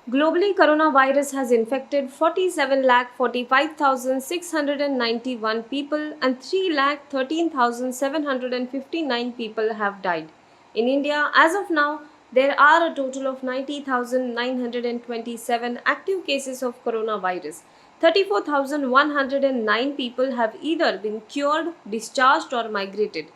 Globally, coronavirus has infected 47,45,691 people and 3,13,759 people have died. In India, as of now, there are a total of 90,927 active cases of coronavirus. 34,109 people have either been cured, discharged, or migrated.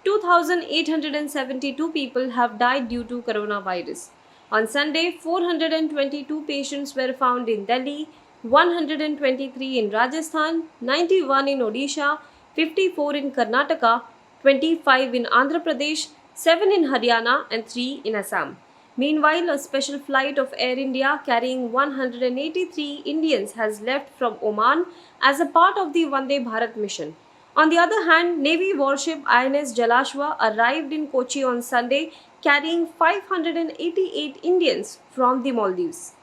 2,872 people have died due to coronavirus. On Sunday, 422 patients were found in Delhi, 123 in Rajasthan, 91 in Odisha, 54 in Karnataka, 25 in Andhra Pradesh, 7 in Haryana, and 3 in Assam. Meanwhile, a special flight of Air India carrying 183 Indians has left from Oman as a part of the Vande Bharat mission. On the other hand, Navy warship INS Jalashwa arrived in Kochi on Sunday carrying 588 Indians from the Maldives.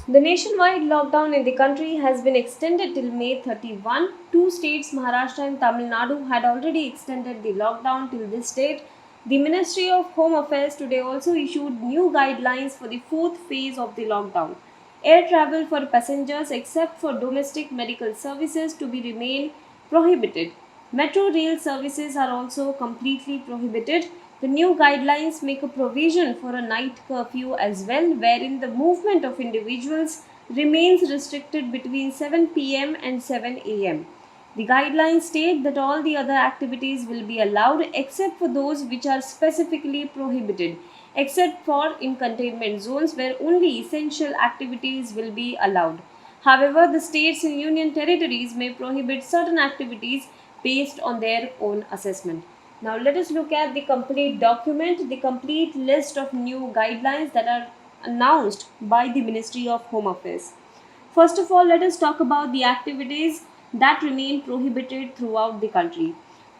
The nationwide lockdown in the country has been extended till May 31. Two states, Maharashtra and Tamil Nadu, had already extended the lockdown till this date. The Ministry of Home Affairs today also issued new guidelines for the fourth phase of the lockdown. Air travel for passengers except for domestic medical services to be remain prohibited. Metro rail services are also completely prohibited. The new guidelines make a provision for a night curfew as well, wherein the movement of individuals remains restricted between 7 p.m. and 7 a.m. The guidelines state that all the other activities will be allowed except for those which are specifically prohibited, except for in containment zones where only essential activities will be allowed. However, the states and union territories may prohibit certain activities based on their own assessment. Now, let us look at the complete document, the complete list of new guidelines that are announced by the Ministry of Home Affairs. First of all, let us talk about the activities that remain prohibited throughout the country.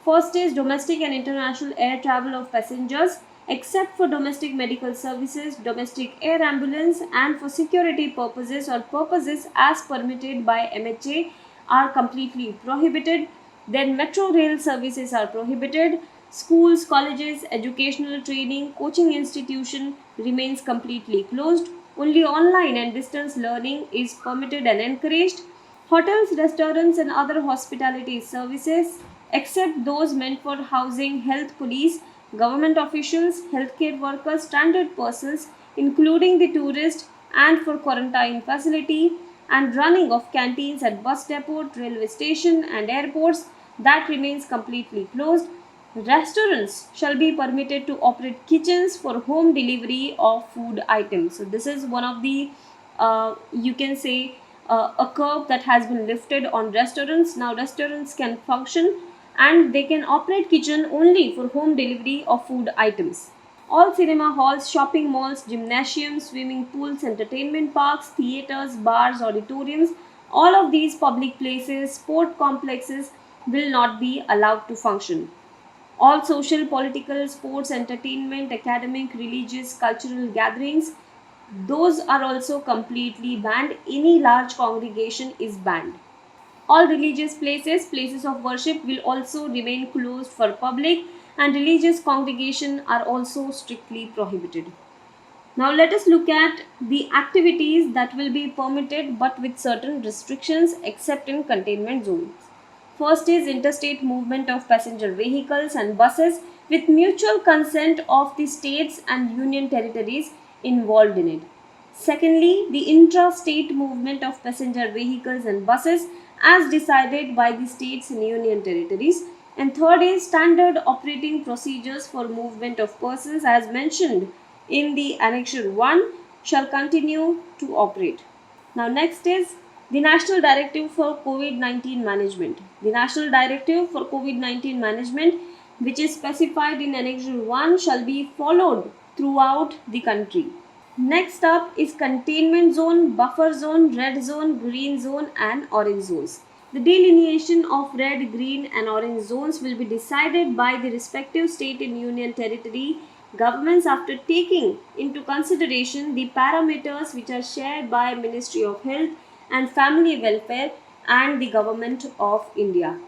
First is domestic and international air travel of passengers, except for domestic medical services, domestic air ambulance, and for security purposes or purposes as permitted by MHA are completely prohibited. Then metro rail services are prohibited. Schools, colleges, educational training, coaching institution remains completely closed. Only online and distance learning is permitted and encouraged. Hotels, restaurants, and other hospitality services, except those meant for housing, health police, government officials, healthcare workers, standard persons, including the tourist, and for quarantine facility, and running of canteens at bus depot, railway station, and airports, that remains completely closed. Restaurants shall be permitted to operate kitchens for home delivery of food items. So this is one of the you can say a curb that has been lifted on restaurants. Now restaurants can function and they can operate kitchen only for home delivery of food items. All cinema halls, shopping malls, gymnasiums, swimming pools, entertainment parks, theaters, bars, auditoriums, all of these public places, sport complexes will not be allowed to function. All social, political, sports, entertainment, academic, religious, cultural gatherings, those are also completely banned. Any large congregation is banned. All religious places, places of worship will also remain closed for public, and religious congregation are also strictly prohibited. Now let us look at the activities that will be permitted but with certain restrictions except in containment zones. First is interstate movement of passenger vehicles and buses with mutual consent of the states and union territories involved in it. Secondly, the intra-state movement of passenger vehicles and buses as decided by the states and union territories. And third is standard operating procedures for movement of persons as mentioned in the Annexure 1 shall continue to operate. Now next is the National Directive for COVID-19 Management. The National Directive for COVID-19 Management, which is specified in Annexure 1, shall be followed throughout the country. Next up is containment zone, buffer zone, red zone, green zone, and orange zones. The delineation of red, green, and orange zones will be decided by the respective state and union territory governments after taking into consideration the parameters which are shared by Ministry of Health and Family Welfare and the Government of India.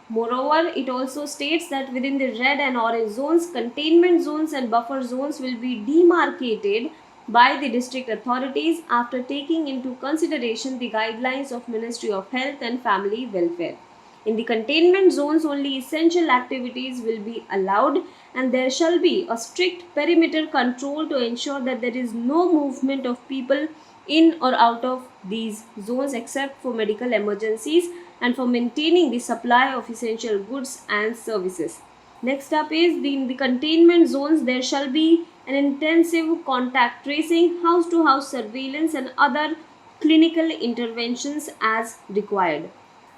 Moreover, it also states that within the red and orange zones, containment zones and buffer zones will be demarcated by the district authorities after taking into consideration the guidelines of Ministry of Health and Family Welfare. In the containment zones, only essential activities will be allowed, and there shall be a strict perimeter control to ensure that there is no movement of people in or out of these zones except for medical emergencies and for maintaining the supply of essential goods and services. Next up is in the containment zones, there shall be an intensive contact tracing, house to house surveillance, and other clinical interventions as required.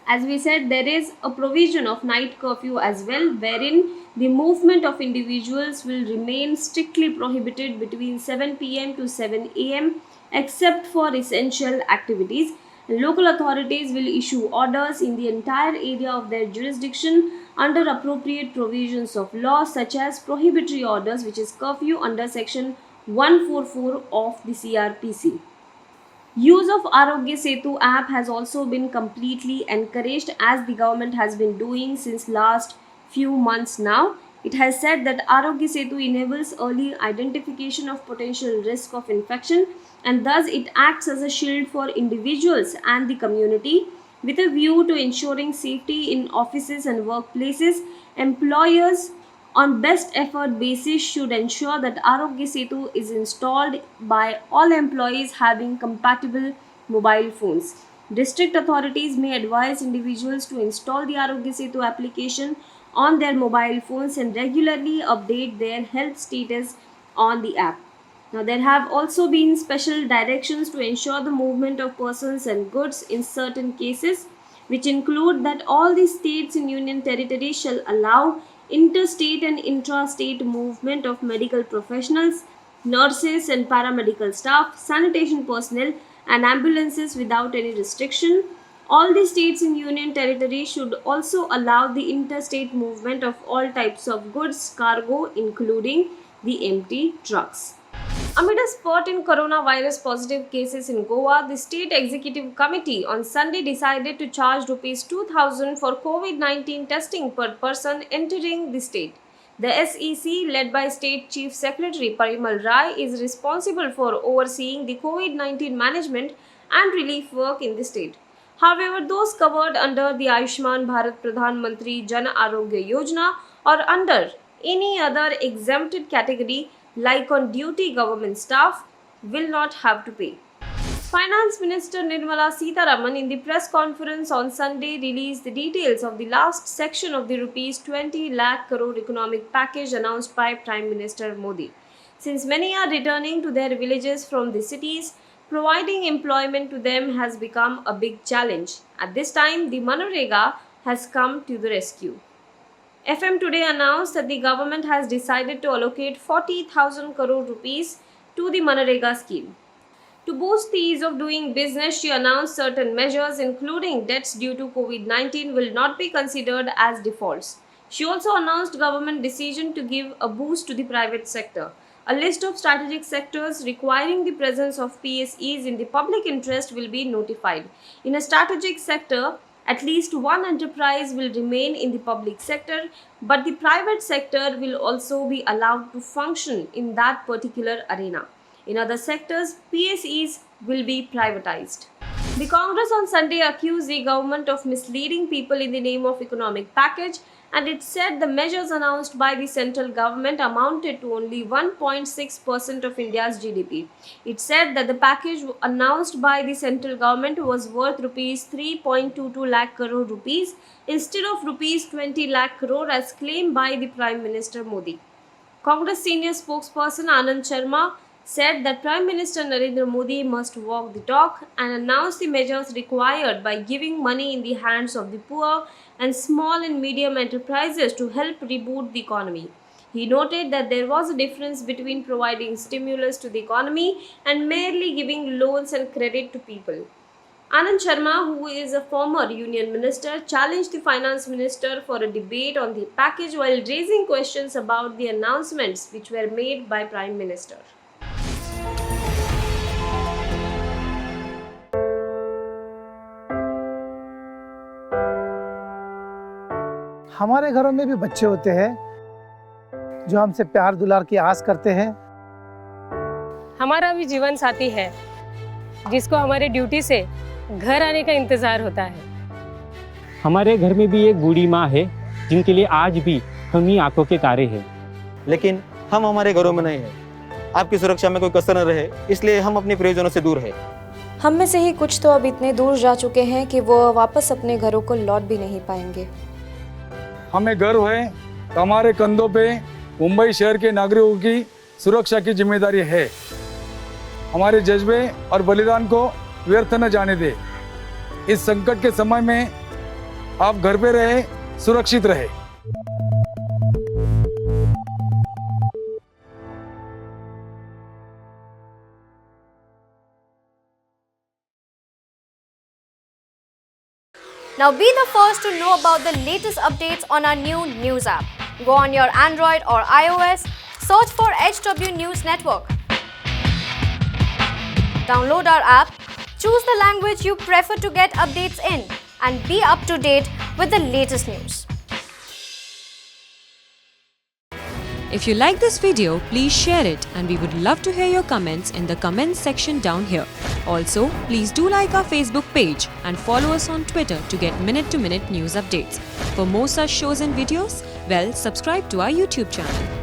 As we said, there is a provision of night curfew as well, wherein the movement of individuals will remain strictly prohibited between 7 p.m. to 7 a.m. except for essential activities. Local authorities will issue orders in the entire area of their jurisdiction under appropriate provisions of law, such as prohibitory orders, which is curfew under section 144 of the CRPC. Use of Arogya Setu app has also been completely encouraged, as the government has been doing since last few months now. It has said that Arogya Setu enables early identification of potential risk of infection, and thus it acts as a shield for individuals and the community. With a view to ensuring safety in offices and workplaces, employers on best effort basis should ensure that Arogya Setu is installed by all employees having compatible mobile phones. District authorities may advise individuals to install the Arogya Setu application on their mobile phones and regularly update their health status on the app. Now, there have also been special directions to ensure the movement of persons and goods in certain cases, which include that all the states and union territories shall allow interstate and intrastate movement of medical professionals, nurses and paramedical staff, sanitation personnel, and ambulances without any restriction. All the states and union territories should also allow the interstate movement of all types of goods, cargo, including the empty trucks. Amid a spurt in coronavirus positive cases in Goa, the State Executive Committee on Sunday decided to charge Rs 2,000 for COVID-19 testing per person entering the state. The SEC, led by State Chief Secretary Parimal Rai, is responsible for overseeing the COVID-19 management and relief work in the state. However, those covered under the Ayushman Bharat Pradhan Mantri Jan Arogya Yojana or under any other exempted category like on duty government staff will not have to pay. Finance Minister Nirmala Sitharaman in the press conference on Sunday released the details of the last section of the Rs 20 lakh crore economic package announced by Prime Minister Modi. Since many are returning to their villages from the cities, providing employment to them has become a big challenge. At this time, the Manrega has come to the rescue. FM today announced that the government has decided to allocate 40,000 crore rupees to the Manrega scheme. To boost the ease of doing business, she announced certain measures including debts due to COVID-19 will not be considered as defaults. She also announced government decision to give a boost to the private sector. A list of strategic sectors requiring the presence of PSEs in the public interest will be notified. In a strategic sector, at least one enterprise will remain in the public sector, but the private sector will also be allowed to function in that particular arena. In other sectors, PSEs will be privatized. The Congress on Sunday accused the government of misleading people in the name of economic package, and it said the measures announced by the central government amounted to only 1.6% of India's GDP. It said that the package announced by the central government was worth Rs 3.22 lakh crore rupees instead of Rs 20 lakh crore as claimed by the Prime Minister Modi. Congress senior spokesperson Anand Sharma said that Prime Minister Narendra Modi must walk the talk and announce the measures required by giving money in the hands of the poor and small and medium enterprises to help reboot the economy. He noted that there was a difference between providing stimulus to the economy and merely giving loans and credit to people. Anand Sharma, who is a former union minister, challenged the finance minister for a debate on the package while raising questions about the announcements which were made by Prime Minister. हमारे घरों में भी बच्चे होते हैं जो हमसे प्यार दुलार की आस करते हैं। हमारा भी जीवन साथी है जिसको हमारे ड्यूटी से घर आने का इंतजार होता है। हमारे घर में भी एक बूढ़ी माँ है जिनके लिए आज भी हम ही आंखों के तारे हैं। लेकिन हम हमारे घरों में नहीं हैं। आपकी सुरक्षा में कोई कसर न रहे, इसलिए हम अपने प्रियजनों से दूर हैं। हम में से ही कुछ तो अब इतने दूर जा चुके हैं कि वो वापस अपने घरों को लौट भी नहीं पाएंगे। हमें गर्व है कि हमारे कंधों पे मुंबई शहर के नागरिकों की सुरक्षा की जिम्मेदारी है। हमारे जज्बे और बलिदान को व्यर्थ न जाने दे। इस संकट के समय में आप घर पे रहे, सुरक्षित रहे। Now be the first to know about the latest updates on our new news app. Go on your Android or iOS, search for HW News Network. Download our app, choose the language you prefer to get updates in, and be up to date with the latest news. If you like this video, please share it, and we would love to hear your comments in the comments section down here. Also, please do like our Facebook page and follow us on Twitter to get minute-to-minute news updates. For more such shows and videos, well, subscribe to our YouTube channel.